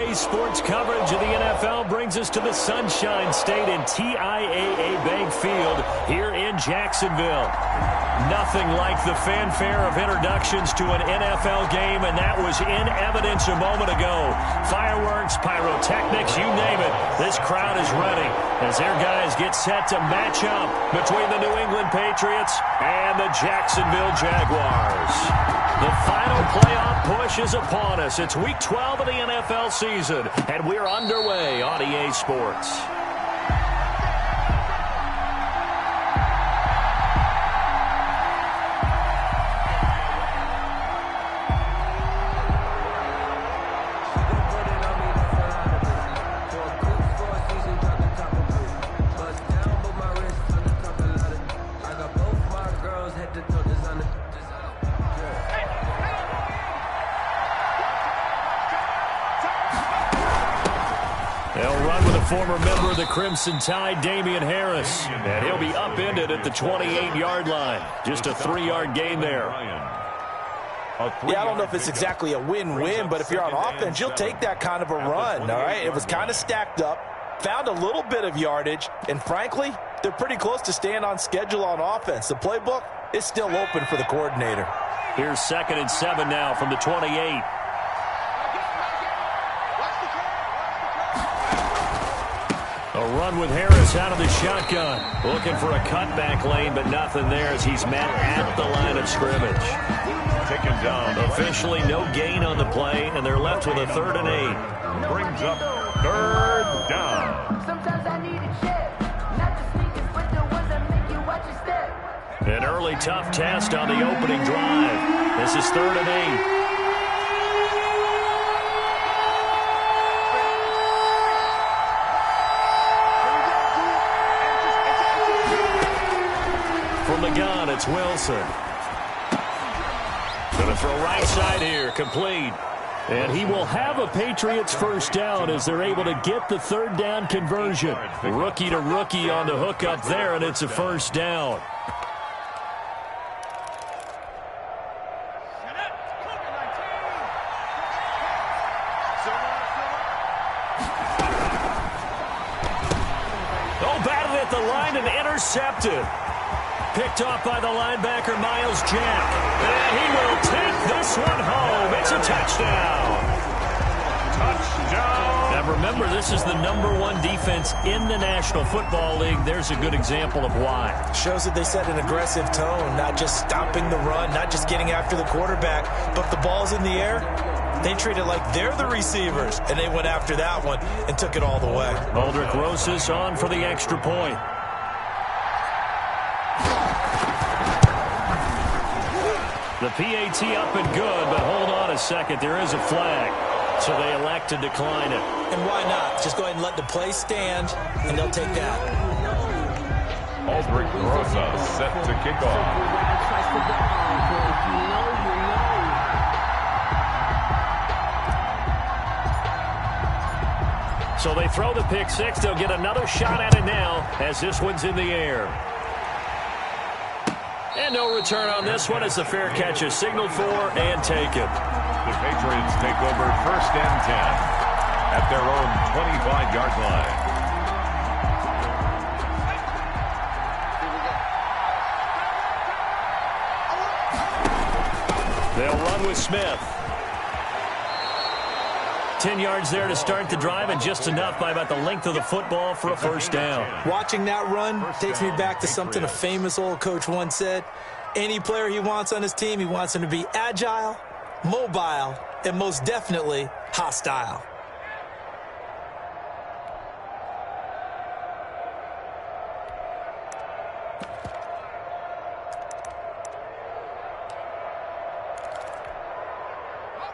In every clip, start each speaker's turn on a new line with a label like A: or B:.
A: Sports coverage of the NFL brings us to the Sunshine State and TIAA Bank Field here in Jacksonville. Nothing like the fanfare of introductions to an NFL game, and that was in evidence a moment ago. Fireworks, pyrotechnics, you name it. This crowd is ready as their guys get set to match up between the New England Patriots and the Jacksonville Jaguars. The final playoff push is upon us. It's Week 12 of the NFL season, and we're underway on EA Sports. Former member of the Crimson Tide, Damian Harris. And he'll be upended at the 28-yard line. Just a 3-yard gain there.
B: Yeah, I don't know if it's exactly a win-win, but if you're on offense, you'll take that kind of a run, all right? It was kind of stacked up, found a little bit of yardage, and frankly, they're pretty close to staying on schedule on offense. The playbook is still open for the coordinator.
A: Here's 2nd and 7 now from the 28. A run with Harris out of the shotgun. Looking for a cutback lane, but nothing there as he's met at the line of scrimmage.
C: Taken down.
A: Officially no gain on the play, and they're left with a 3rd and 8.
C: Brings up 3rd down.
D: Sometimes I need a check. Not the sneakers, but the ones that make you watch your step.
A: An early tough test on the opening drive. This is 3rd and 8. From the gun, it's Wilson. Going to throw right side here, complete. And he will have a Patriots first down as they're able to get the 3rd down conversion. Rookie to rookie on the hook up there, and it's a first down. Oh, batted at the line and intercepted. Picked off by the linebacker, Miles Jack. And he will take this one home. It's a touchdown.
C: Touchdown.
A: Now remember, this is the #1 defense in the National Football League. There's a good example of why.
B: Shows that they set an aggressive tone, not just stopping the run, not just getting after the quarterback, but the ball's in the air. They treat it like they're the receivers, and they went after that one and took it all the way.
A: Aldrich Rosas on for the extra point. The PAT up and good, but hold on a second. There is a flag, so they elect to decline it.
B: And why not? Just go ahead and let the play stand, and they'll take that.
C: Aldrich Rosas set to kick off.
A: So they throw the pick six. They'll get another shot at it now as this one's in the air. And no return on this one as the fair catch is signaled for and taken.
C: The Patriots take over 1st and 10 at their own 25-yard line.
A: They'll run with Smith. 10 yards there to start the drive, and just enough by about the length of the football for a first down.
B: Watching that run takes me back to something a famous old coach once said. Any player he wants on his team, he wants him to be agile, mobile, and most definitely hostile.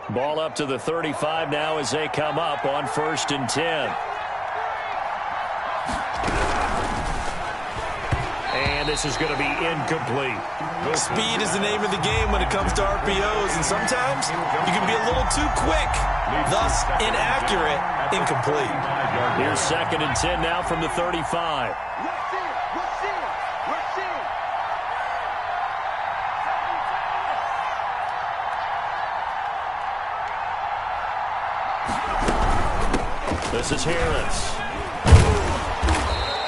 A: Ball up to the 35 now as they come up on 1st and 10. And this is going to be incomplete.
B: Speed is the name of the game when it comes to RPOs, and sometimes you can be a little too quick, thus inaccurate, incomplete.
A: Here's 2nd and 10 now from the 35. This is Harris.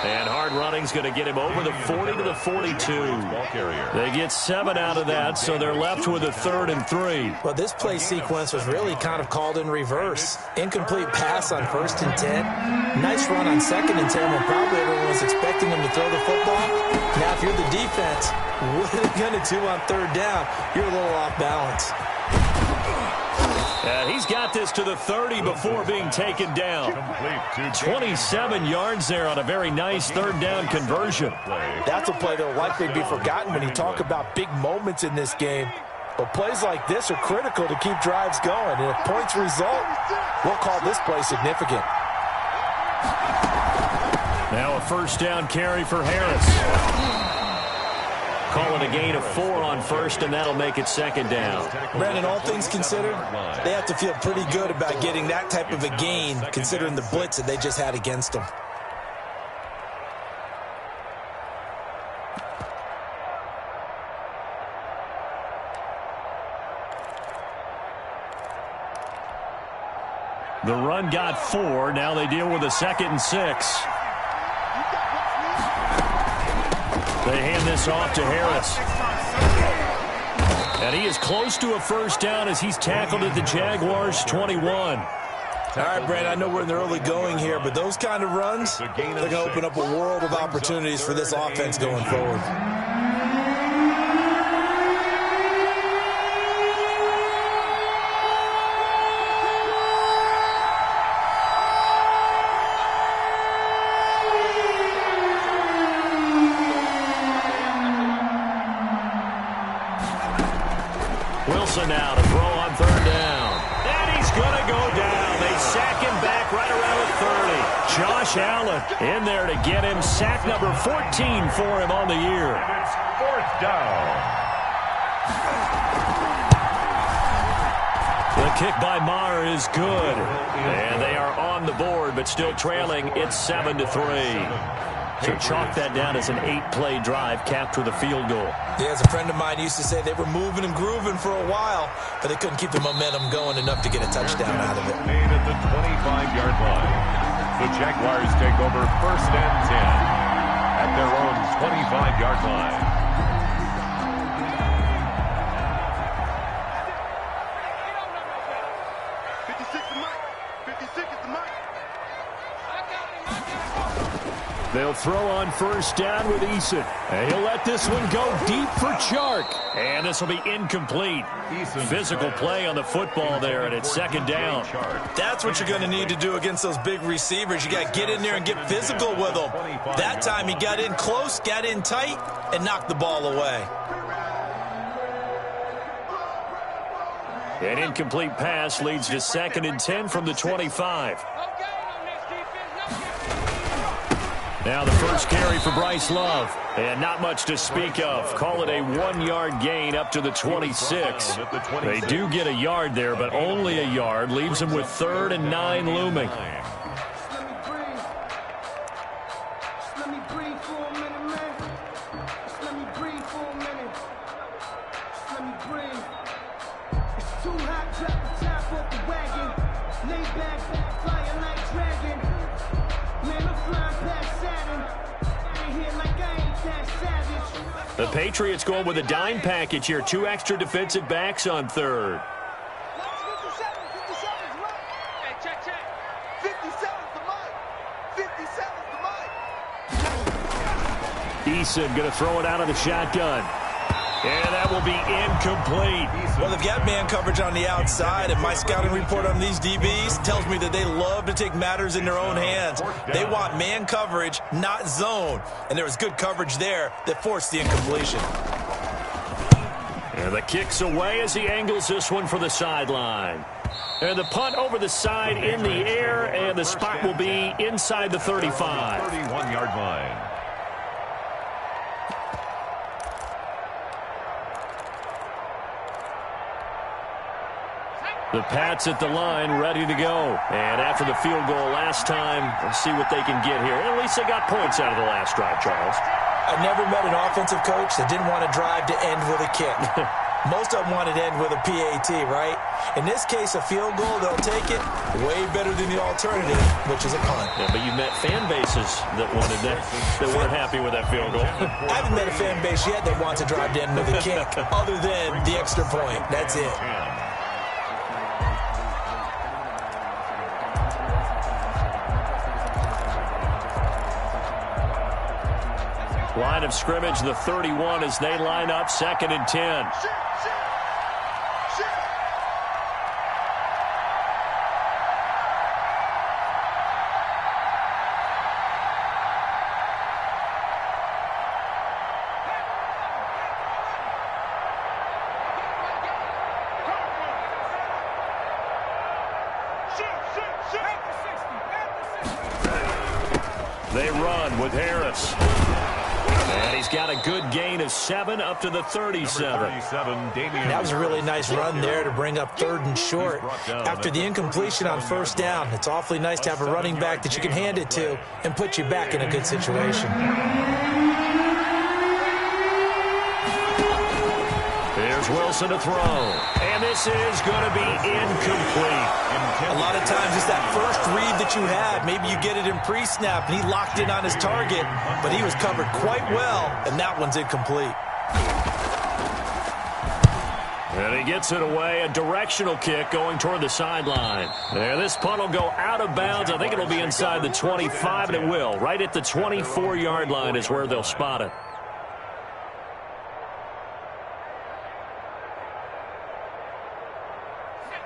A: And hard running's going to get him over the 40 to the 42. They get 7 out of that, so they're left with a 3rd and 3.
B: Well, this play sequence was really kind of called in reverse. Incomplete pass on 1st and 10. Nice run on 2nd and 10 when probably everyone was expecting him to throw the football. Now, if you're the defense, what are they going to do on 3rd down? You're a little off balance.
A: And he's got this to the 30 before being taken down. 27 yards there on a very nice 3rd down conversion.
B: That's a play that will likely be forgotten when you talk about big moments in this game. But plays like this are critical to keep drives going. And if points result, we'll call this play significant.
A: Now a 1st down carry for Harris. Calling a gain of 4 on 1st, and that'll make it 2nd down.
B: Brandon, all things considered, they have to feel pretty good about getting that type of a gain, considering the blitz that they just had against them.
A: The run got 4. Now they deal with a 2nd and 6. They hand this off to Harris. And he is close to a 1st down as he's tackled at the Jaguars' 21.
B: All right, Brandon, I know we're in the early going here, but those kind of runs, they're going to open up a world of opportunities for this offense going forward.
A: Now to throw on 3rd down. And he's going to go down. They sack him back right around the 30. Josh Allen in there to get him. Sack number 14 for him on the year.
C: It's 4th down.
A: The kick by Maher is good. And they are on the board, but still trailing. It's 7-3. So chalk that down as an 8-play drive capped with a field goal.
B: Yeah, as a friend of mine used to say, they were moving and grooving for a while, but they couldn't keep the momentum going enough to get a touchdown out of it.
C: Made at the 25-yard line. The Jaguars take over 1st and 10 at their own 25-yard line.
A: They'll throw on 1st down with Eason. And he'll let this one go deep for Chark. And this will be incomplete. Physical play on the football there, and it's 2nd down.
B: That's what you're going to need to do against those big receivers. You got to get in there and get physical with them. That time he got in close, got in tight, and knocked the ball away.
A: An incomplete pass leads to 2nd and 10 from the 25. Now the first carry for Bryce Love. And not much to speak of. Call it a 1-yard gain up to the 26. They do get a yard there, but only a yard. Leaves them with 3rd and 9 looming. The Patriots going with a dime package here. 2 extra defensive backs on 3rd. Eason going to throw it out of the shotgun. And that will be incomplete.
B: Well, they've got man coverage on the outside, and my scouting report on these DBs tells me that they love to take matters in their own hands. They want man coverage, not zone. And there was good coverage there that forced the incompletion.
A: And the kick's away as he angles this one for the sideline. And the punt over the side in the air, and the spot will be inside the 35.
C: 31-yard line.
A: The Pats at the line, ready to go. And after the field goal last time, we'll see what they can get here. And at least they got points out of the last drive, Charles.
B: I never met an offensive coach that didn't want to drive to end with a kick. Most of them want it to end with a PAT, right? In this case, a field goal, they'll take it way better than the alternative, which is a punt.
A: Yeah, but you met fan bases that wanted that, that weren't happy with that field goal.
B: I haven't met a fan base yet that wants to drive to end with a kick, other than the extra point. That's it.
A: Line of scrimmage, the 31, as they line up 2nd and 10. They run with Harris. And he's got a good gain of 7 up to the 37.
B: That was a really nice run there to bring up 3rd and short. After the incompletion on 1st down, it's awfully nice to have a running back that you can hand it to and put you back in a good situation.
A: Here's Wilson to throw. And this is going to be incomplete.
B: A lot of times it's that first read that you had. Maybe you get it in pre-snap, and he locked in on his target, but he was covered quite well, and that one's incomplete.
A: And he gets it away, a directional kick going toward the sideline. And this punt will go out of bounds. I think it'll be inside the 25, and it will. Right at the 24-yard line is where they'll spot it.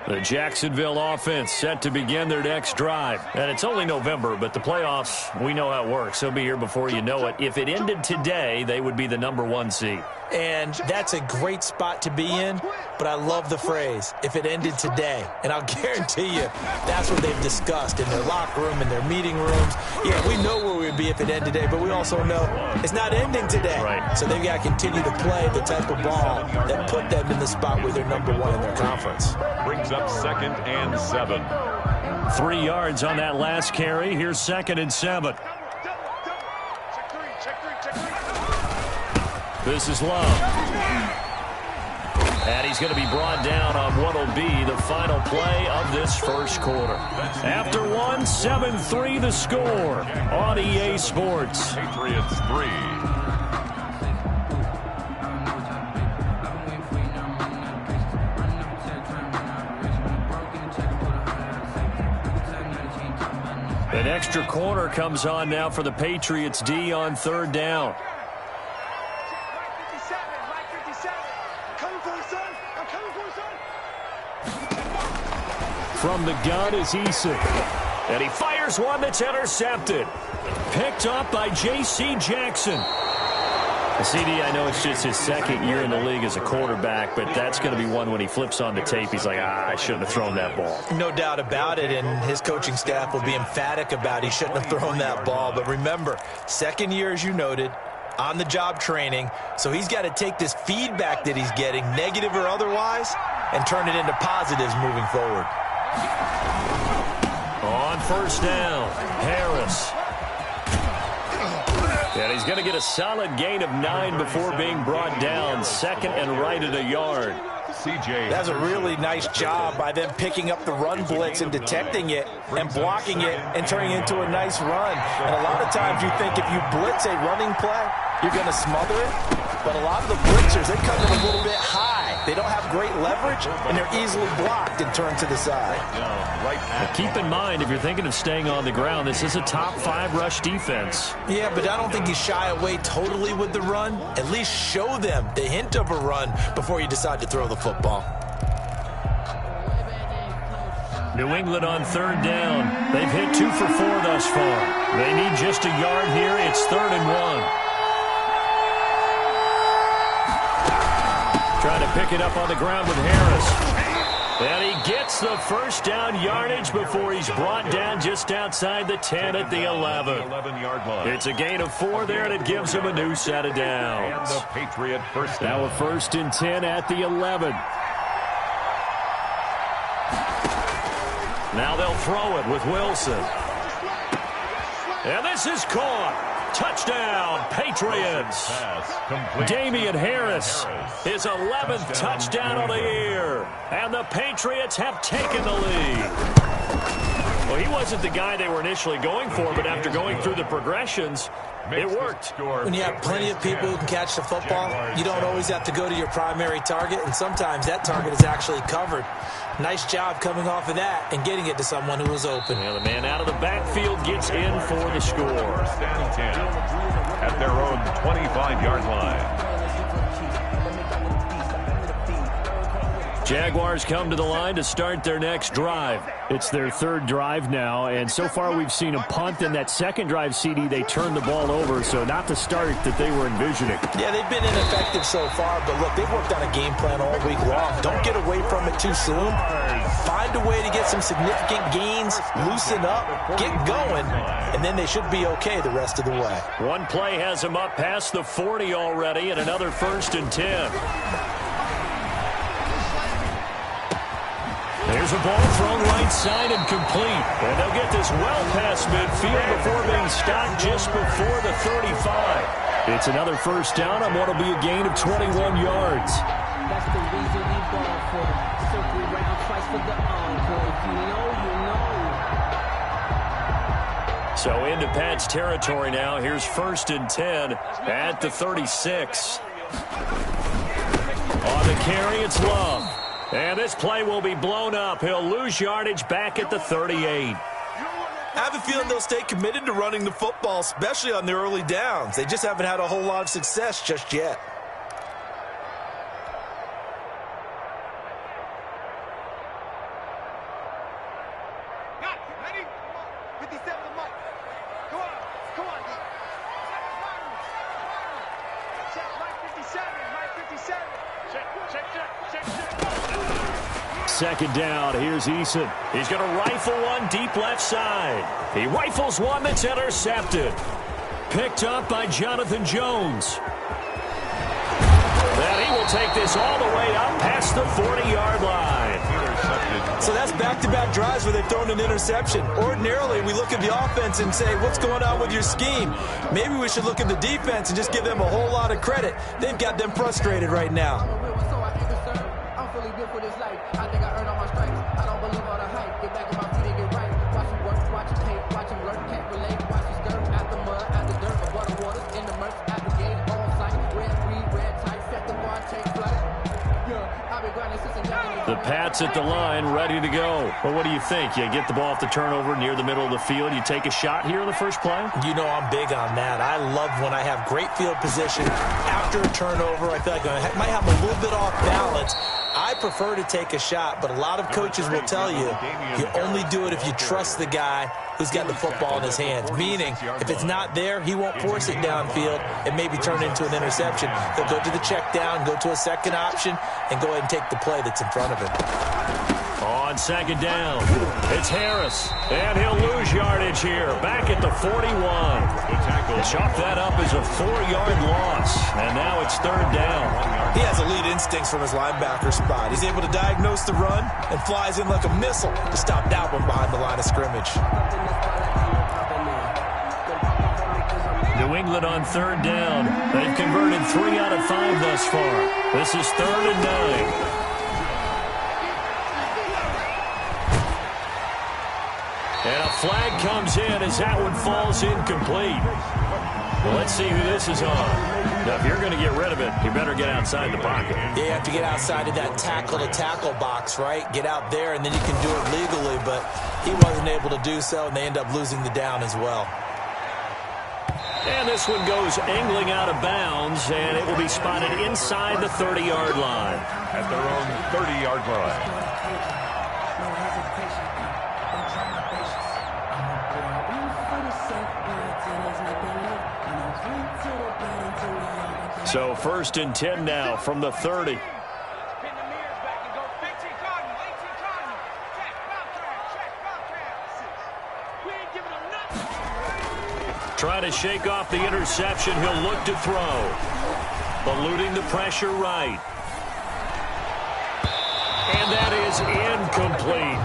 A: The Jacksonville offense set to begin their next drive. And it's only November, but the playoffs, we know how it works. They'll be here before you know it. If it ended today, they would be the #1 seed.
B: And that's a great spot to be in, but I love the phrase, if it ended today. And I'll guarantee you, that's what they've discussed in their locker room, in their meeting rooms. Yeah, we know where we'd be if it ended today, but we also know it's not ending today.
A: Right.
B: So they've got to continue to play the type of ball that put them in the spot where they're #1 in their conference.
C: Brings up 2nd and 7.
A: 3 yards on that last carry. Here's 2nd and 7. This is Love. And he's going to be brought down on what will be the final play of this first quarter. After 1, 7-3 the score on EA Sports.
C: Patriots 3.
A: An extra corner comes on now for the Patriots D on 3rd down. From the gun is Eason. And he fires one that's intercepted. Picked up by J.C. Jackson. CD, I know it's just his 2nd year in the league as a quarterback, but that's going to be one when he flips on the tape. He's like, I shouldn't have thrown that ball.
B: No doubt about it, and his coaching staff will be emphatic about he shouldn't have thrown that ball. But remember, 2nd year, as you noted, on-the-job training, so he's got to take this feedback that he's getting, negative or otherwise, and turn it into positives moving forward.
A: On 1st down, Harris. And he's going to get a solid gain of 9 before being brought down. 2nd and right at a yard.
B: That's a really nice job by them picking up the run blitz and detecting it and blocking it and turning it into a nice run. And a lot of times you think if you blitz a running play, you're going to smother it. But a lot of the blitzers, they come in a little bit high. They don't have great leverage, and they're easily blocked and turned to the side.
A: Now keep in mind, if you're thinking of staying on the ground, this is a top 5 rush defense.
B: Yeah, but I don't think you shy away totally with the run. At least show them the hint of a run before you decide to throw the football.
A: New England on 3rd down. They've hit 2 for 4 thus far. They need just a yard here. It's 3rd and 1. Trying to pick it up on the ground with Harris. And he gets the 1st down yardage before he's brought down just outside the 10 at the 11.
C: 11-yard line.
A: It's a gain of 4 there, and it gives him a new set of downs.
C: And the Patriot 1st down.
A: Now a 1st and 10 at the 11. Now they'll throw it with Wilson. And this is caught. Touchdown, Patriots. Damian Harris, his 11th touchdown of the year. And the Patriots have taken the lead. Well, he wasn't the guy they were initially going for, but after going through the progressions, it worked.
B: When you have plenty of people who can catch the football, you don't always have to go to your primary target, and sometimes that target is actually covered. Nice job coming off of that and getting it to someone who was open.
A: And the man out of the backfield gets in for the score.
C: First and 10 at their own 25-yard line.
A: Jaguars come to the line to start their next drive. It's their third drive now, and so far we've seen a punt. In that second drive, CD, they turned the ball over, so not the start that they were envisioning.
B: Yeah, they've been ineffective so far, but look, they've worked on a game plan all week long. Don't get away from it too soon. Find a way to get some significant gains, loosen up, get going, and then they should be okay the rest of the way.
A: One play has them up past the 40 already, and another 1st and 10. There's a ball thrown right side and complete. And they'll get this well past midfield before being stopped just before the 35. It's another first down on what will be a gain of 21 yards.
E: That's the reason we ball for. Circle round twice for the encore. If you know, you know.
A: So into Pat's territory now. Here's 1st and 10 at the 36. On the carry, it's Love. And this play will be blown up. He'll lose yardage back at the 38.
B: I have a feeling they'll stay committed to running the football, especially on the early downs. They just haven't had a whole lot of success just yet.
F: Ready? 57 to Mike. Come on. Check, Mike 57, Mike 57. Check.
A: Second down, here's Eason. He's going to rifle one deep left side. He rifles one that's intercepted. Picked up by Jonathan Jones. And he will take this all the way up past the 40-yard line.
B: So that's back-to-back drives where they've thrown an interception. Ordinarily, we look at the offense and say, what's going on with your scheme? Maybe we should look at the defense and just give them a whole lot of credit. They've got them frustrated right now.
E: For this life, I think I earned all my stripes. I don't believe all the hype. Get back on my feet and get right. Watch him work, watch him hate, watch him learn, can't relate. Watch him skirt at the mud, at the dirt, above the waters, in the murks, at the gate, on sight. Red, green, red, tight, set the bar, take flight. Yeah, I've been grinding since a young.
A: The Pats at the line, ready to go. Well, what do you think? You get the ball off the turnover near the middle of the field. You take a shot here in the first play?
B: You know I'm big on that. I love when I have great field position after a turnover. I feel like I might have a little bit off balance. I prefer to take a shot, but a lot of coaches will tell you only do it if you trust the guy who's got the football in his hands. Meaning, if it's not there, he won't force it downfield and maybe turn it into an interception. He'll go to the check down, go to a second option, and go ahead and take the play that's in front of him.
A: On second down, it's Harris, and he'll lose yardage here, back at the 41. Chalk that up as a 4-yard loss, and now it's 3rd down.
B: He has elite instincts from his linebacker spot. He's able to diagnose the run and flies in like a missile to stop that one behind the line of scrimmage.
A: New England on 3rd down. They've converted 3 out of 5 thus far. This is 3rd and 9. And a flag comes in as that one falls incomplete. Well, let's see who this is on. Now, if you're going to get rid of it, you better get outside the pocket.
B: Yeah, you have to get outside of that tackle-to-tackle box, right? Get out there, and then you can do it legally, but he wasn't able to do so, and they end up losing the down as well.
A: And this one goes angling out of bounds, and it will be spotted inside the 30-yard line.
C: At their own 30-yard line.
A: So 1st and 10 now from the 30. Trying to shake off the interception. He'll look to throw. Eluding the pressure right. And that is incomplete.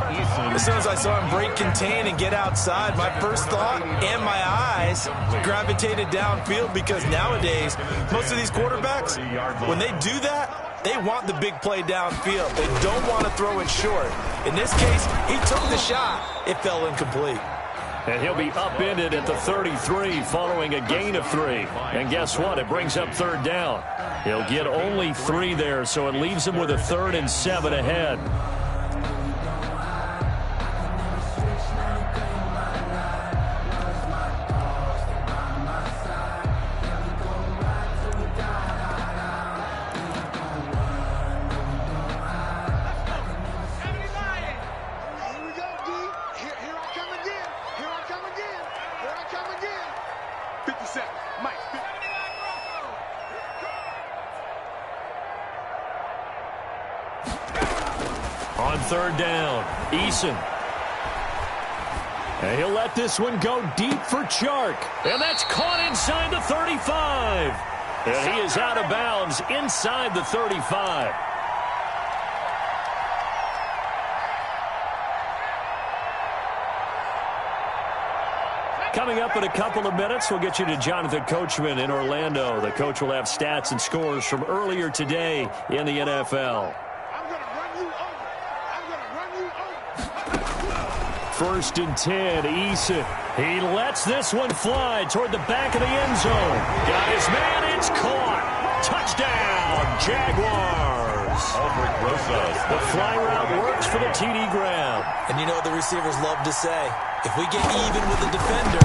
B: As soon as I saw him break contain and get outside, my first thought and my eyes gravitated downfield, because nowadays, most of these quarterbacks, when they do that, they want the big play downfield. They don't want to throw it short. In this case, he took the shot. It fell incomplete.
A: And he'll be upended at the 33 following a gain of 3. And guess what? It brings up third down. He'll get only 3 there, so it leaves him with a 3rd and 7 ahead. On third down, Eason. And he'll let this one go deep for Chark. And that's caught inside the 35. And he is out of bounds inside the 35. Coming up in a couple of minutes, we'll get you to Jonathan Coachman in Orlando. The coach will have stats and scores from earlier today in the NFL. First and 10, Eason. He lets this one fly toward the back of the end zone. Got his man, it's caught. Touchdown, Jaguars. The fly route works for the TD grab.
B: And you know what the receivers love to say? If we get even with the defender,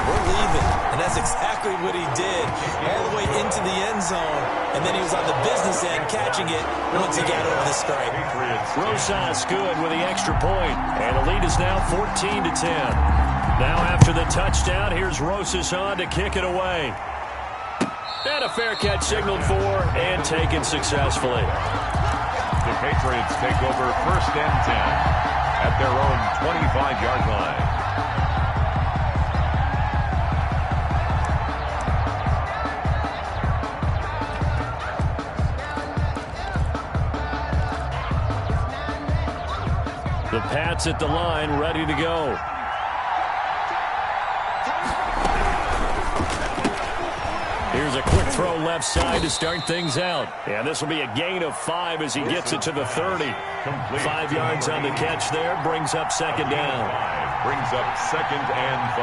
B: we're leaving. And that's exactly what he did, all the way into the end zone. And then he was on the business end catching it once he got over the stripe.
A: Rosas good with the extra point. And the lead is now 14-10. Now after the touchdown, here's Rosas on to kick it away. And a fair catch signaled for and taken successfully.
C: The Patriots take over first and 10 at their own 25-yard line.
A: The Pats at the line, ready to go. Here's a quick throw left side to start things out. And this will be a gain of 5 as he gets it to the 30. 5 yards on the catch there, brings up second down.
C: Brings up second and 5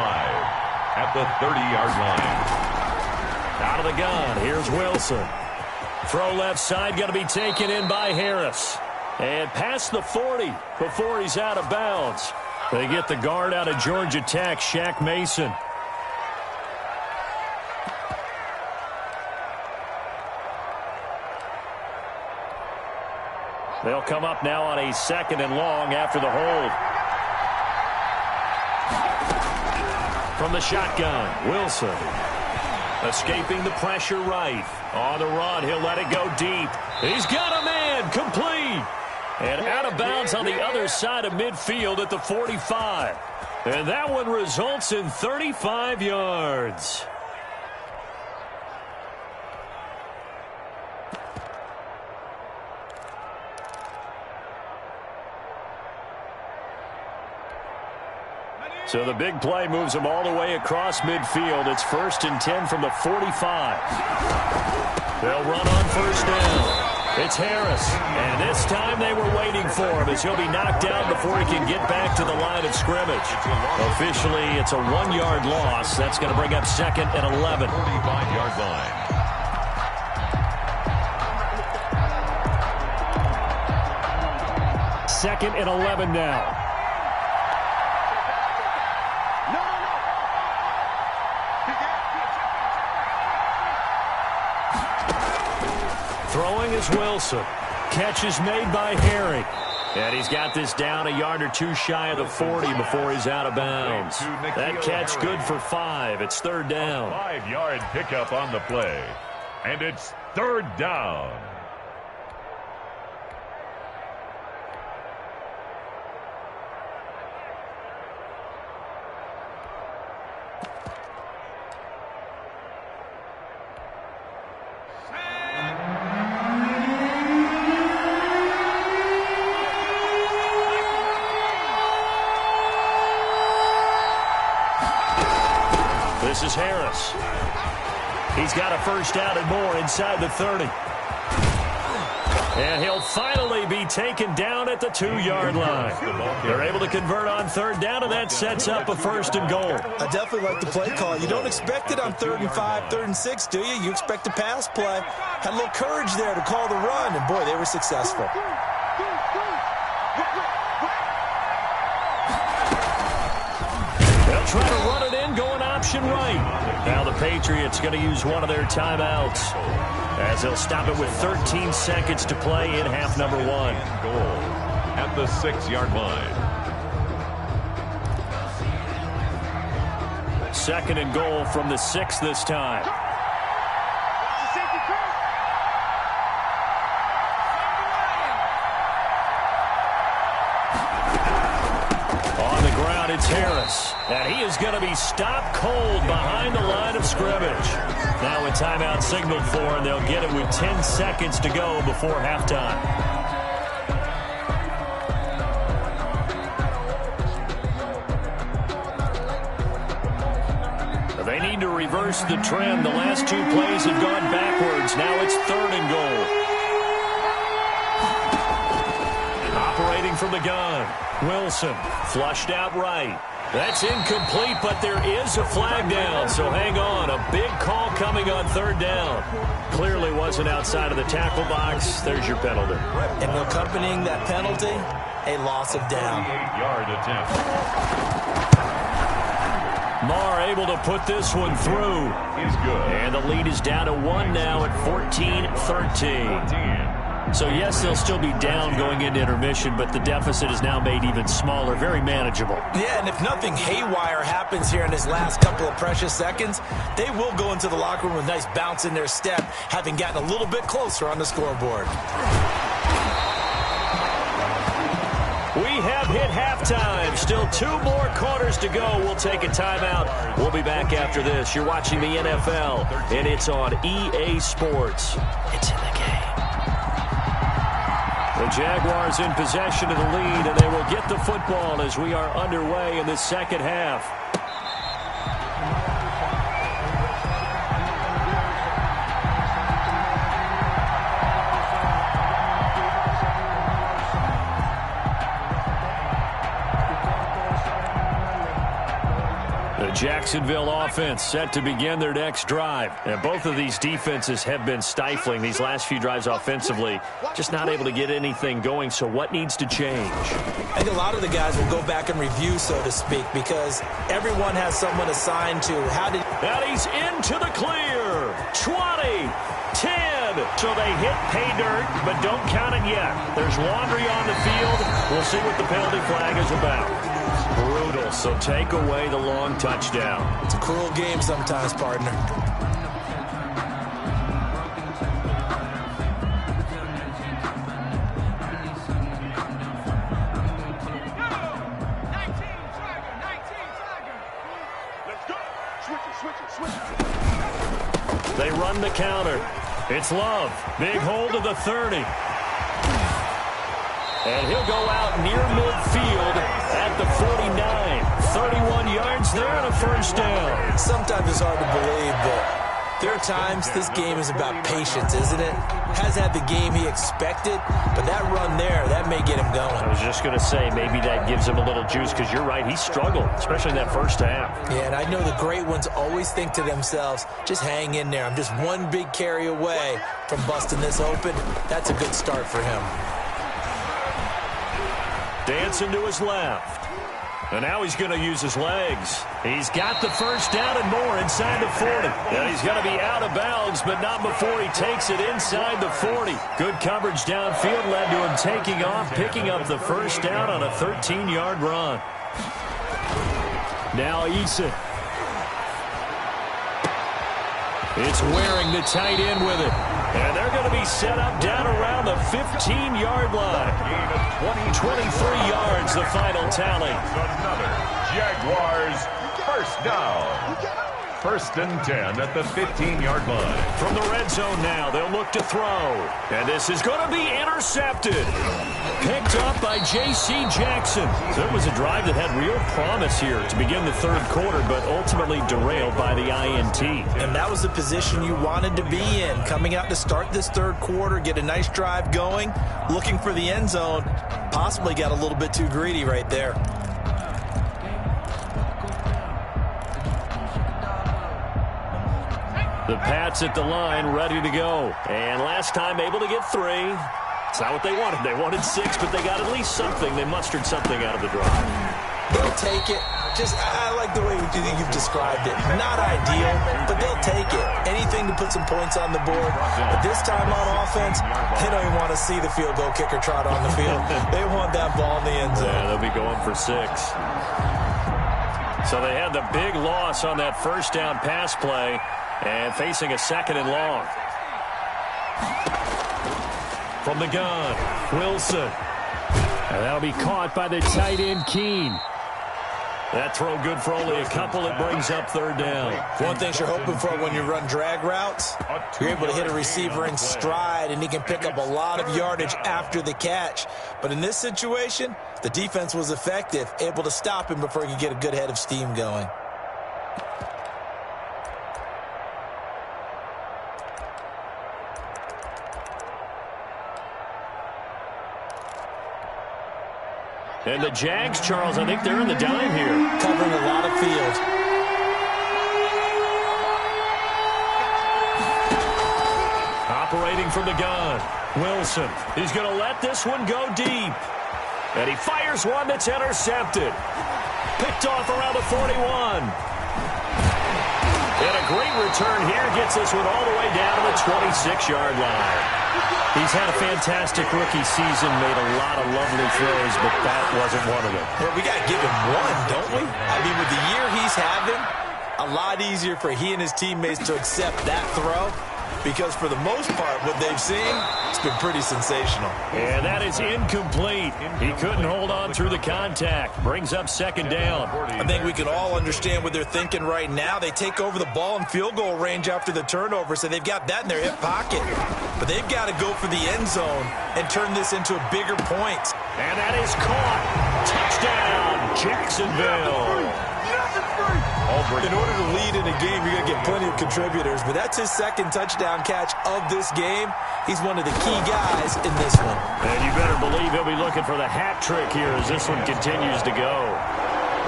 C: at the 30-yard line.
A: Out of the gun, here's Wilson. Throw left side, going to be taken in by Harris. And past the 40 before he's out of bounds. They get the guard out of Georgia Tech, Shaq Mason. They'll come up now on a second and long after the hold. From the shotgun, Wilson. Escaping the pressure right. On the run, he'll let it go deep. He's got a man, complete. And out of bounds on the other side of midfield at the 45. And that one results in 35 yards. So the big play moves them all the way across midfield. It's first and 10 from the 45. They'll run on first down. It's Harris. And this time they were waiting for him as he'll be knocked down before he can get back to the line of scrimmage. Officially, it's a 1-yard loss. That's going to bring up second and 11.
C: 45-yard line.
A: Second and 11 now. Throwing is Wilson. Catch is made by Harry. And he's got this down a yard or two shy of the 40 before he's out of bounds. That catch good for 5. It's third down.
C: 5-yard pickup on the play. And it's third down.
A: This is Harris. He's got a first down and more inside the 30. And he'll finally be taken down at the 2-yard line. They're able to convert on third down, and that sets up a first and goal.
B: I definitely like the play call. You don't expect it on 3rd and 5, 3rd and 6, do you? You expect a pass play. Had a little courage there to call the run, and boy, they were successful.
A: They'll try to run it in, going option right. Now the Patriots going to use one of their timeouts, as they'll stop it with 13 seconds to play in half number 1.
C: Goal at the 6-yard line.
A: 2nd and goal from the 6 this time. On the ground, it's Harris. And he is going to be stopped cold behind the line of scrimmage. Now a timeout signaled for, and they'll get it with 10 seconds to go before halftime. They need to reverse the trend. The last 2 plays have gone backwards. Now it's 3rd and goal. Operating from the gun. Wilson flushed out right. That's incomplete, but there is a flag down, so hang on. A big call coming on 3rd down. Clearly wasn't outside of the tackle box. There's your penalty.
B: And accompanying that penalty, a loss of down.
C: 8-yard attempt.
A: Marr able to put this one through.
C: He's good.
A: And the lead is down to 1 now at 14-13. So, yes, they'll still be down going into intermission, but the deficit is now made even smaller, very manageable.
B: Yeah, and if nothing haywire happens here in his last couple of precious seconds, they will go into the locker room with a nice bounce in their step, having gotten a little bit closer on the scoreboard.
A: We have hit halftime. Still 2 more quarters to go. We'll take a timeout. We'll be back after this. You're watching the NFL, and it's on EA Sports. It's in the game. The Jaguars in possession of the lead, and they will get the football as we are underway in the second half. Jacksonville offense set to begin their next drive. And both of these defenses have been stifling these last few drives offensively. Just not able to get anything going, so what needs to change?
B: I think a lot of the guys will go back and review, so to speak, because everyone has someone assigned to how did...
A: And he's into the clear. 20, 10. So they hit pay dirt, but don't count it yet. There's laundry on the field. We'll see what the penalty flag is about. Brutal, so take away the long touchdown.
B: It's a cruel game sometimes, partner.
A: They run the counter. It's Love. Big hold of the 30. And he'll go out near midfield at the 49. 31 yards there and a first down.
B: Sometimes it's hard to believe, but there are times this game is about patience, isn't it? Has had the game he expected, but that run there, that may get him going.
A: I was just going to say, maybe that gives him a little juice, because you're right, he struggled, especially in that first half.
B: Yeah, and I know the great ones always think to themselves, just hang in there. I'm just one big carry away from busting this open. That's a good start for him.
A: Dancing to his left. And now he's going to use his legs. He's got the first down and more inside the 40. And he's going to be out of bounds, but not before he takes it inside the 40. Good coverage downfield led to him taking off, picking up the first down on a 13-yard run. Now Eason. It's Waring, the tight end, with it. And they're going to be set up down around the 15-yard line. 23 yards, the final tally.
C: Another Jaguars first down. First and 10 at the 15-yard line.
A: From the red zone now, they'll look to throw. And this is going to be intercepted. Picked up by J.C. Jackson. So it was a drive that had real promise here to begin the third quarter, but ultimately derailed by the INT.
B: And that was the position you wanted to be in. Coming out to start this third quarter, get a nice drive going, looking for the end zone. Possibly got a little bit too greedy right there.
A: The Pats at the line, ready to go. And last time able to get 3. It's not what they wanted. They wanted 6, but they got at least something. They mustered something out of the drive.
B: They'll take it. I like the way you've described it. Not ideal, but they'll take it. Anything to put some points on the board. But this time on offense, they don't even want to see the field goal kicker trot on the field. They want that ball in the end zone.
A: Yeah, they'll be going for 6. So they had the big loss on that first down pass play and facing a second and long. From the gun, Wilson. And that'll be caught by the tight end, Keene. That throw good for only a couple. It brings up third down.
B: One thing you're hoping for when you run drag routes, you're able to hit a receiver in stride, and he can pick up a lot of yardage after the catch. But in this situation, the defense was effective, able to stop him before he could get a good head of steam going.
A: And the Jags, Charles, I think they're in the dime here.
B: Covering a lot of field.
A: Operating from the gun, Wilson. He's going to let this one go deep. And he fires one that's intercepted. Picked off around the 41. And a great return here gets this one all the way down to the 26-yard line. He's had a fantastic rookie season, made a lot of lovely throws, but that wasn't one of them.
B: Well, we got to give him one, don't we? I mean, with the year he's having, a lot easier for he and his teammates to accept that throw, because for the most part, what they've seen, it's been pretty sensational.
A: And that is incomplete. He couldn't hold on through the contact. Brings up second down.
B: I think we can all understand what they're thinking right now. They take over the ball in field goal range after the turnover, so they've got that in their hip pocket. But they've got to go for the end zone and turn this into a bigger point.
A: And that is caught. Touchdown, Jacksonville.
B: In order to lead in a game, you're going to get plenty of contributors, but that's his second touchdown catch of this game. He's one of the key guys in this one.
A: And you better believe he'll be looking for the hat trick here as this one continues to go.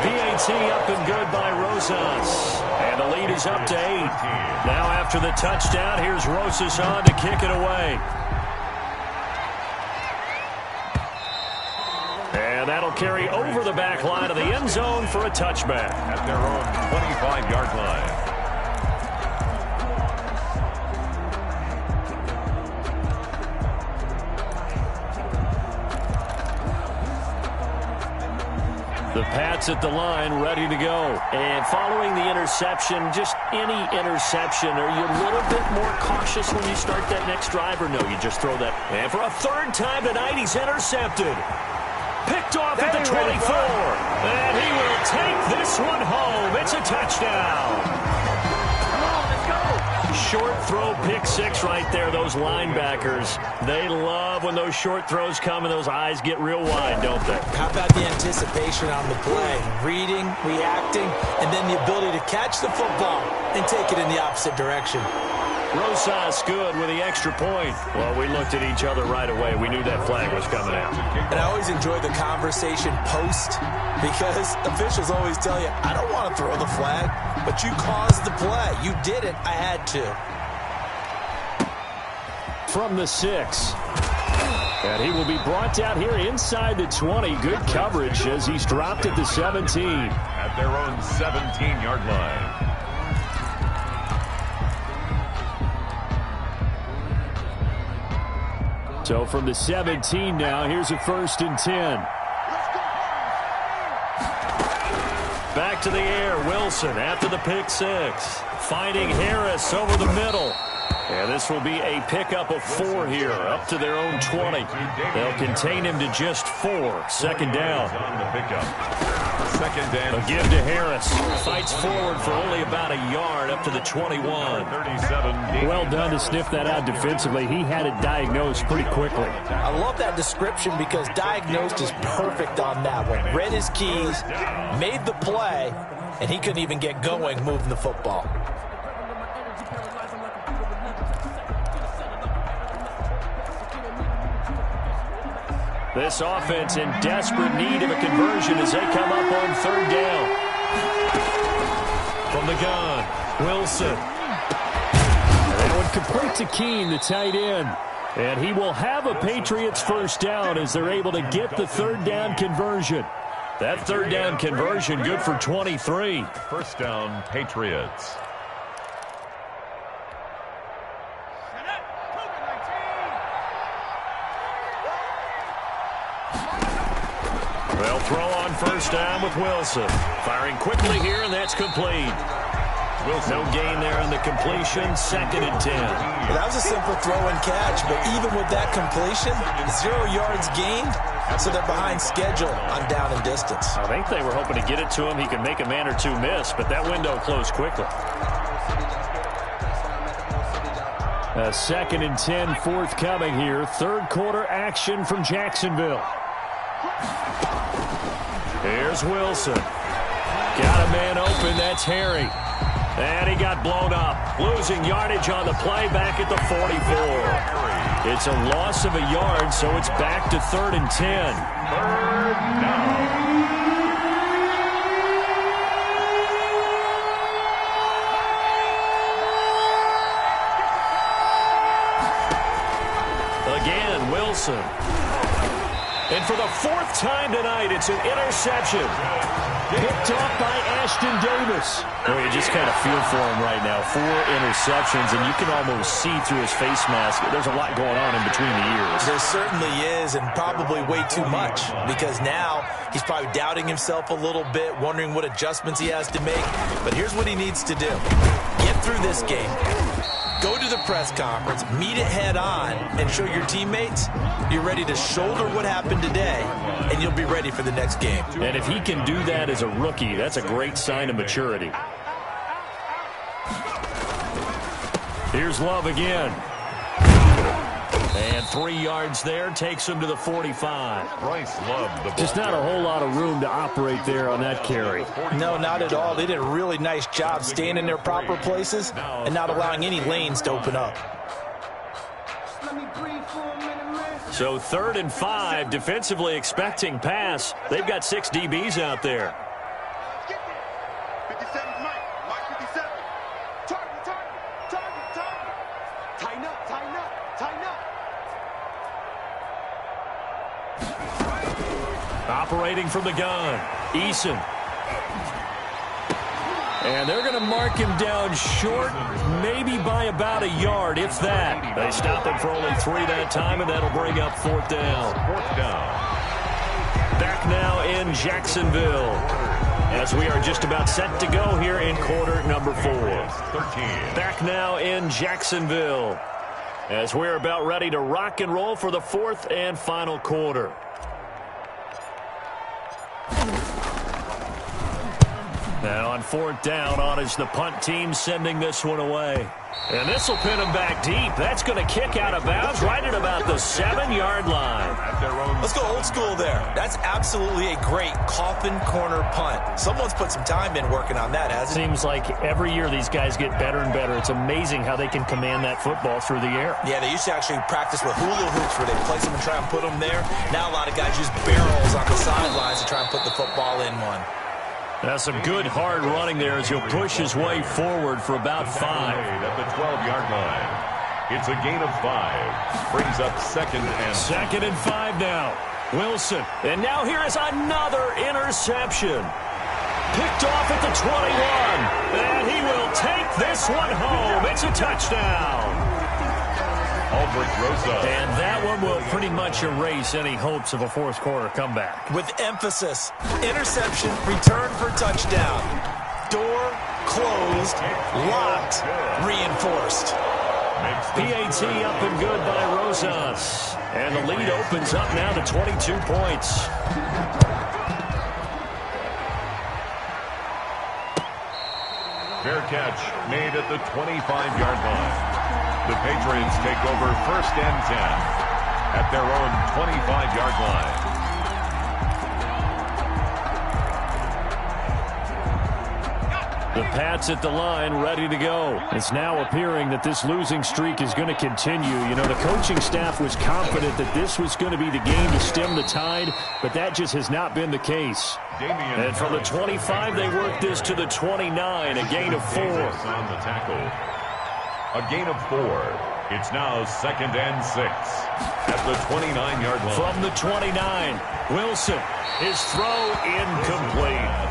A: PAT up and good by Rosas. And the lead is up to 8. Now after the touchdown, here's Rosas on to kick it away. And that'll carry over the back line of the end zone for a touchback.
C: At their own 25-yard line.
A: The Pats at the line, ready to go. And following the interception, just any interception, are you a little bit more cautious when you start that next drive, or no, you just throw that? And for a third time tonight, he's intercepted. Picked off at the 24. And he will take this one home. It's a touchdown.
F: Come on, let's go.
A: Short throw, pick 6 right there. Those linebackers, they love when those short throws come and those eyes get real wide, don't they?
B: How about the anticipation on the play? Reading, reacting, and then the ability to catch the football and take it in the opposite direction.
A: Rosas good with the extra point. Well, we looked at each other right away. We knew that flag was coming out.
B: And I always enjoy the conversation post, because officials always tell you, I don't want to throw the flag, but you caused the play. You did it. I had to.
A: From the 6. And he will be brought down here inside the 20. Good coverage as he's dropped at the 17.
C: At their own 17-yard line.
A: So from the 17 now, here's a 1st and 10. Back to the air, Wilson after the pick 6. Finding Harris over the middle. And this will be a pickup of 4 here, up to their own 20. They'll contain him to just 4. Second down.
C: On the pickup. Second down.
A: A give to Harris. Fights forward for only about a yard up to the 21.
C: 37.
G: Well done to sniff that out defensively. He had it diagnosed pretty quickly.
B: I love that description because diagnosed is perfect on that one. Read his keys, made the play, and he couldn't even get going moving the football.
A: This offense in desperate need of a conversion as they come up on third down. From the gun, Wilson.
G: And that one complete to Keene, the tight end. And he will have a Patriots first down as they're able to get the third down conversion.
A: That third down conversion good for 23.
C: First down, Patriots.
A: They'll throw on first down with Wilson. Firing quickly here, and that's complete. No gain there on the completion. Second and 10.
B: Well, that was a simple throw and catch, but even with that completion, 0 yards gained, so they're behind schedule on down and distance.
A: I think they were hoping to get it to him. He could make a man or two miss, but that window closed quickly.
G: A second and 10 forthcoming here. Third quarter action from Jacksonville.
A: Here's Wilson. Got a man open. That's Harry. And he got blown up. Losing yardage on the play back at the 44. It's a loss of a yard, so it's back to 3rd and 10.
C: Third down.
A: Again, Wilson. And for the 4th time tonight, it's an interception.
G: Picked off by Ashton Davis.
A: Well, you just kind of feel for him right now. 4 interceptions, and you can almost see through his face mask. There's a lot going on in between the ears.
B: There certainly is, and probably way too much, because now he's probably doubting himself a little bit, wondering what adjustments he has to make. But here's what he needs to do. Get through this game. Go to the press conference, meet it head on, and show your teammates you're ready to shoulder what happened today, and you'll be ready for the next game.
A: And if he can do that as a rookie, that's a great sign of maturity. Here's Love again. And 3 yards there takes him to the 45.
C: Bryce Love, the
G: Just not a whole lot of room to operate there on that carry.
B: No, not at all. They did a really nice job staying in their proper places and not allowing any lanes to open up.
A: So 3rd and 5, defensively expecting pass. They've got 6 DBs out there.
F: 57 Mike 57. Target. Tighten up.
A: Operating from the gun, Eason. And they're going to mark him down short, maybe by about a yard, if that. They stop him for only 3 that time, and that'll bring up 4th down.
C: 4th down.
A: Back now in Jacksonville, as we are just about set to go here in quarter number 4.
C: 13.
A: Back now in Jacksonville, as we're about ready to rock and roll for the 4th and final quarter. Now on 4th down, on is the punt team sending this one away. And this will pin him back deep. That's going to kick out of bounds right at about the 7-yard line.
B: Let's go old school there. That's absolutely a great coffin corner punt. Someone's put some time in working on that, hasn't it?
G: Seems like every year these guys get better and better. It's amazing how they can command that football through the air.
B: Yeah, they used to actually practice with hula hoops where they place them and try and put them there. Now a lot of guys use barrels on the sidelines to try and put the football in one.
A: That's some good hard running there as he'll push his way forward for about 5.
C: At the 12-yard line. It's a gain of 5. Brings up 2nd and
A: 2nd and 5 now. Wilson. And now here is another interception. Picked off at the 21. And he will take this one home. It's a touchdown. And that one will pretty much erase any hopes of a 4th quarter comeback.
B: With emphasis, interception, return for touchdown. Door closed, locked, reinforced.
A: PAT up and good by Rosas. And the lead opens up now to 22 points.
C: Fair catch made at the 25-yard line. The Patriots take over 1st and 10 at their own 25-yard line.
G: The Pats at the line, ready to go. It's now appearing that this losing streak is going to continue. You know, the coaching staff was confident that this was going to be the game to stem the tide, but that just has not been the case.
A: And from the 25, they worked this to the 29, a gain of 4.
C: On the tackle. A gain of 4. It's now 2nd and 6 at the 29-yard line.
A: From the 29, Wilson, his throw incomplete.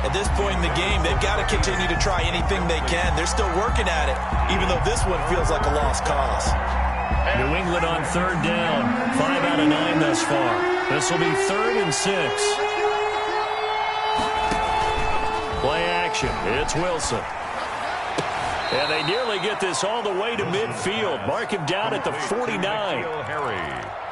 B: At this point in the game, they've got to continue to try anything they can. They're still working at it, even though this one feels like a lost cause.
A: New England on 3rd down. 5 out of 9 thus far. This will be 3rd and 6. Play action. It's Wilson. And they nearly get this all the way to midfield. Mark him down at the 49.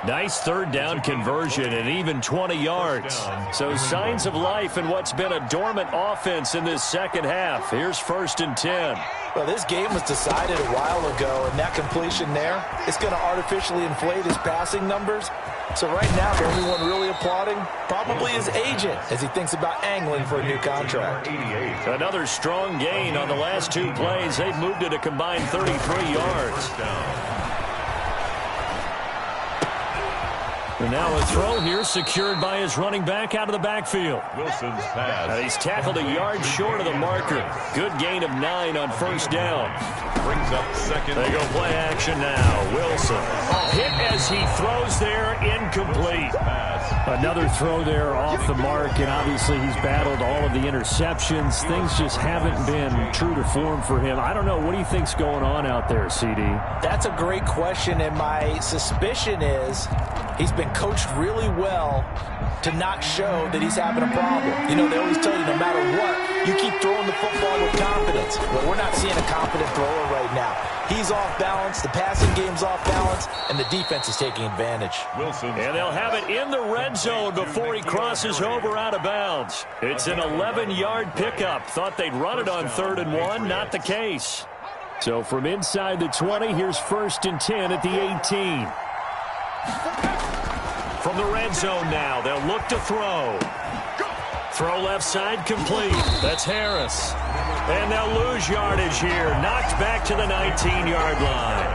A: Nice 3rd down conversion and even 20 yards. So signs of life in what's been a dormant offense in this second half. Here's 1st and 10.
B: Well, this game was decided a while ago, and that completion there, it's going to artificially inflate his passing numbers. So right now, the only one really applauding probably his agent as he thinks about angling for a new contract.
A: Another strong gain on the last 2 plays. They've moved it a combined 33 yards. And now a throw here secured by his running back out of the backfield.
C: Wilson's pass.
A: And he's tackled a yard short of the marker. Good gain of 9 on 1st down.
C: Brings up 2nd.
A: They go play action now. Wilson. Hit as he throws there, incomplete.
G: Another throw there off the mark, and obviously he's battled all of the interceptions. Things just haven't been true to form for him. I don't know. What do you think's going on out there, CD?
B: That's a great question, and my suspicion is he's been coached really well to not show that he's having a problem. You know, they always tell you no matter what, you keep throwing the football with confidence. Well, we're not seeing a confident thrower right now. He's off balance, the passing game's off balance, and the defense is taking advantage.
C: Wilson.
A: And they'll have it in the red zone before he crosses over out of bounds. It's an 11-yard pickup. Thought they'd run it on 3rd and 1. Not the case.
G: So from inside the 20, here's 1st and 10 at the 18.
A: From the red zone now, they'll look to throw. Throw left side complete. That's Harris. And they'll lose yardage here. Knocked back to the 19-yard line.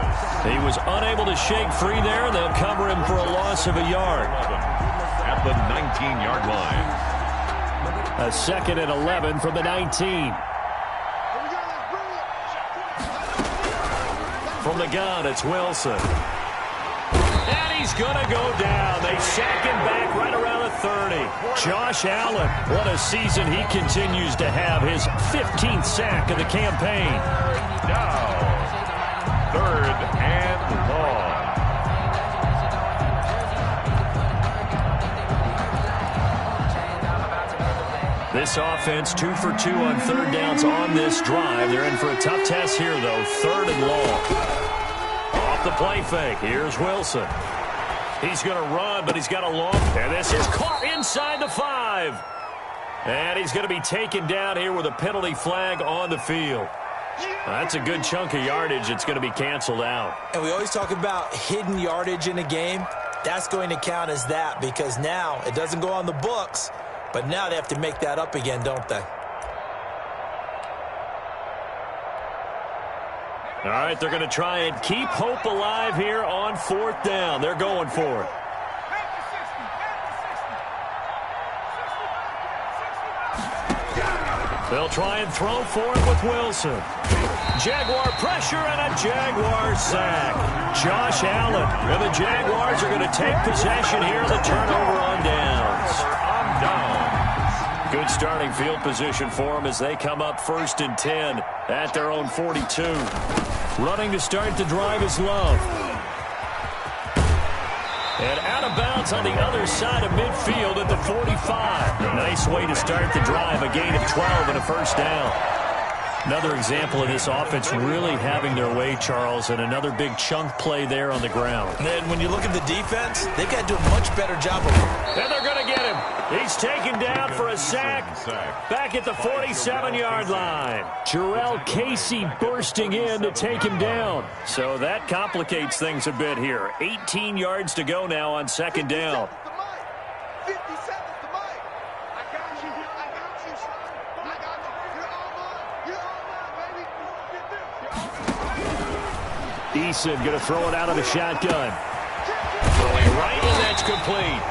A: He was unable to shake free there. They'll cover him for a loss of a yard.
C: At the 19-yard line.
G: A 2nd and 11 from the 19.
A: From the gun, it's Wilson. And he's going to go down. They sack him back right around the 30. Josh Allen, what a season he continues to have. His 15th sack of the campaign.
C: Now, 3rd and long.
A: This offense 2 for 2 on 3rd downs on this drive. They're in for a tough test here, though. 3rd and long. Off the play fake. Here's Wilson. He's going to run, but he's got a long. And this is caught inside the 5. And he's going to be taken down here with a penalty flag on the field. That's a good chunk of yardage. It's going to be canceled out.
B: And we always talk about hidden yardage in a game. That's going to count as that because now it doesn't go on the books, but now they have to make that up again, don't they?
A: All right, they're going to try and keep hope alive here on 4th down. They're going for it. They'll try and throw for it with Wilson. Jaguar pressure and a Jaguar sack. Josh Allen. And the Jaguars are going to take possession here. The turnover on downs. Good starting field position for them as they come up 1st and 10 at their own 42. Running to start the drive is Love. And out of bounds on the other side of midfield at the 45. Nice way to start the drive. A gain of 12 and a 1st down.
G: Another example of this offense really having their way, Charles, and another big chunk play there on the ground.
B: And then when you look at the defense, they've got to do a much better job of it.
A: And they're going to get him. He's taken down for a sack back at the 47-yard line. Jarrell Casey bursting in to take him down. So that complicates things a bit here. 18 yards to go now on second down. Eason going to throw it out of the shotgun. Throwing right, and that's complete.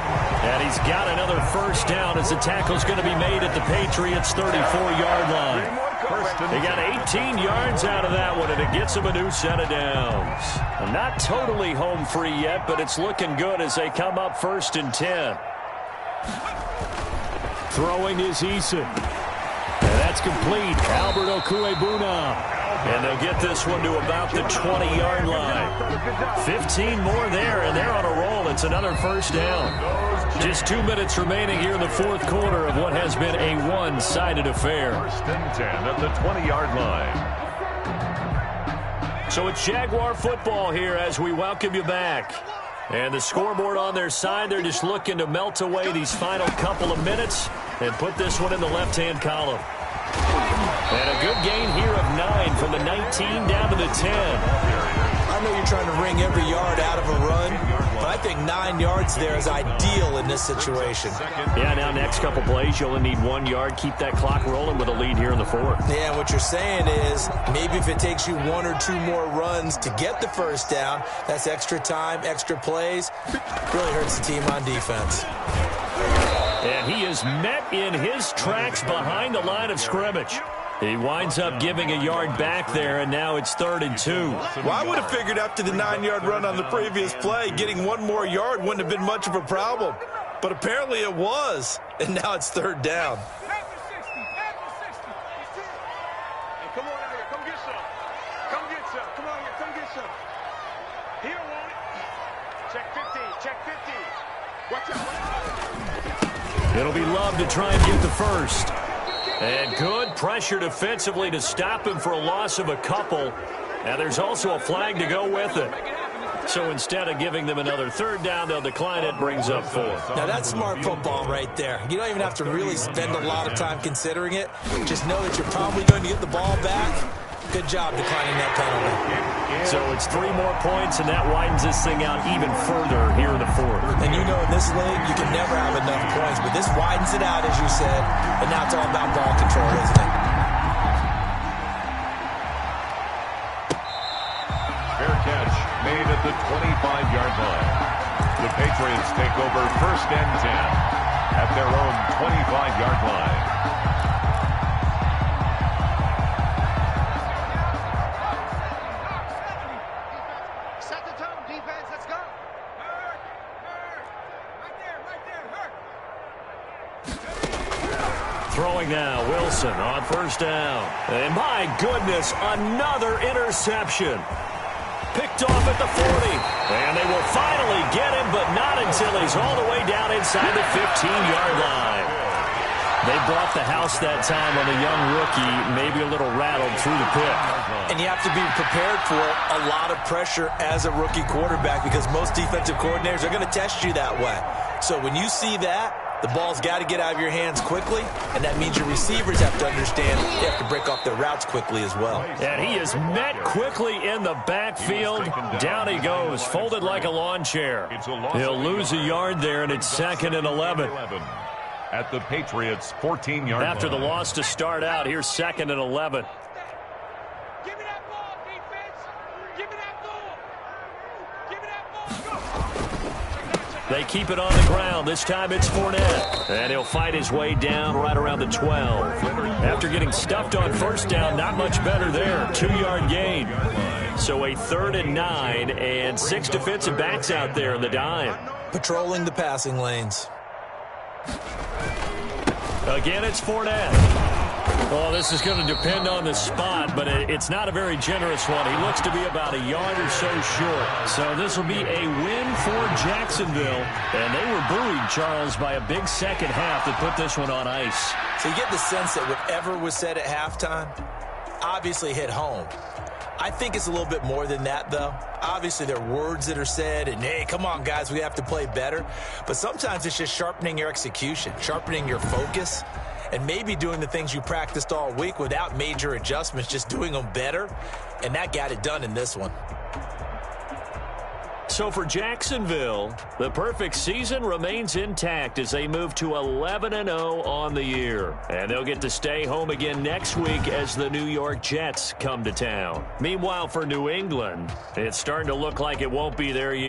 A: And he's got another first down as the tackle's going to be made at the Patriots' 34-yard line. They got 18 yards out of that one, and it gets them a new set of downs. Not totally home free yet, but it's looking good as they come up 1st and 10. Throwing is Eason. And that's complete. Albert Okuebuna. And they'll get this one to about the 20-yard line. 15 more there, and they're on a roll. It's another first down. Just 2 minutes remaining here in the fourth quarter of what has been a one-sided affair.
C: 1st and 10 at the 20-yard line.
A: So it's Jaguar football here as we welcome you back. And the scoreboard on their side, they're just looking to melt away these final couple of minutes and put this one in the left-hand column. And a good gain here of 9 from the 19 down to the 10.
B: I know you're trying to wring every yard out of a run, but I think 9 yards there is ideal in this situation.
A: Yeah, now next couple plays, you only need 1 yard. Keep that clock rolling with a lead here in the fourth.
B: Yeah, what you're saying is maybe if it takes you 1 or 2 more runs to get the first down, that's extra time, extra plays. Really hurts the team on defense.
A: And he is met in his tracks behind the line of scrimmage. He winds up giving a yard back there, and now it's 3rd and 2.
B: Well, I would have figured after the 9-yard run on the previous play, getting 1 more yard wouldn't have been much of a problem. But apparently it was, and now it's 3rd down.
F: Hey, come on out here. Come get some. Come get some. Come on here. Come get some. Here, want it. Check 15. Check 15. Watch out.
A: It'll be Love to try and get the first. And good pressure defensively to stop him for a loss of a couple. And there's also a flag to go with it. So instead of giving them another 3rd down, they'll decline it, brings up 4th.
B: Now that's smart football right there. You don't even have to really spend a lot of time considering it. Just know that you're probably going to get the ball back. Good job declining that penalty.
A: So it's 3 more points, and that widens this thing out even further here in the fourth.
B: And you know in this league, you can never have enough points, but this widens it out, as you said, and now it's all about ball control, isn't it?
C: Fair catch made at the 25-yard line. The Patriots take over 1st and 10 at their own 25-yard line.
A: Throwing now, Wilson on 1st down. And my goodness, another interception. Picked off at the 40. And they will finally get him, but not until he's all the way down inside the 15-yard line. They brought the house that time on the young rookie, maybe a little rattled through the pick.
B: And you have to be prepared for a lot of pressure as a rookie quarterback because most defensive coordinators are going to test you that way. So when you see that, the ball's got to get out of your hands quickly, and that means your receivers have to understand they have to break off their routes quickly as well.
A: And he is met quickly in the backfield. Down he goes, folded like a lawn chair. He'll lose a yard there, and it's 2nd and 11.
C: At the Patriots' 14-yard line.
A: After the loss to start out, here's 2nd and 11.
F: Give me that ball, defense. Give me that ball. Give me that ball. Go.
A: They keep it on the ground. This time it's Fournette. And he'll fight his way down right around the 12. After getting stuffed on 1st down, not much better there. 2-yard gain. So a 3rd and 9 and 6 defensive backs out there in the dime.
B: Patrolling the passing lanes.
A: Again, it's Fournette. Well, this is going to depend on the spot, but it's not a very generous one. He looks to be about a yard or so short. So this will be a win for Jacksonville. And they were buoyed, Charles, by a big second half that put this one on ice.
B: So you get the sense that whatever was said at halftime, obviously hit home. I think it's a little bit more than that, though. Obviously, there are words that are said, and, hey, come on, guys, we have to play better. But sometimes it's just sharpening your execution, sharpening your focus, and maybe doing the things you practiced all week without major adjustments, just doing them better. And that got it done in this one.
A: So for Jacksonville, the perfect season remains intact as they move to 11-0 on the year. And they'll get to stay home again next week as the New York Jets come to town. Meanwhile, for New England, it's starting to look like it won't be there yet.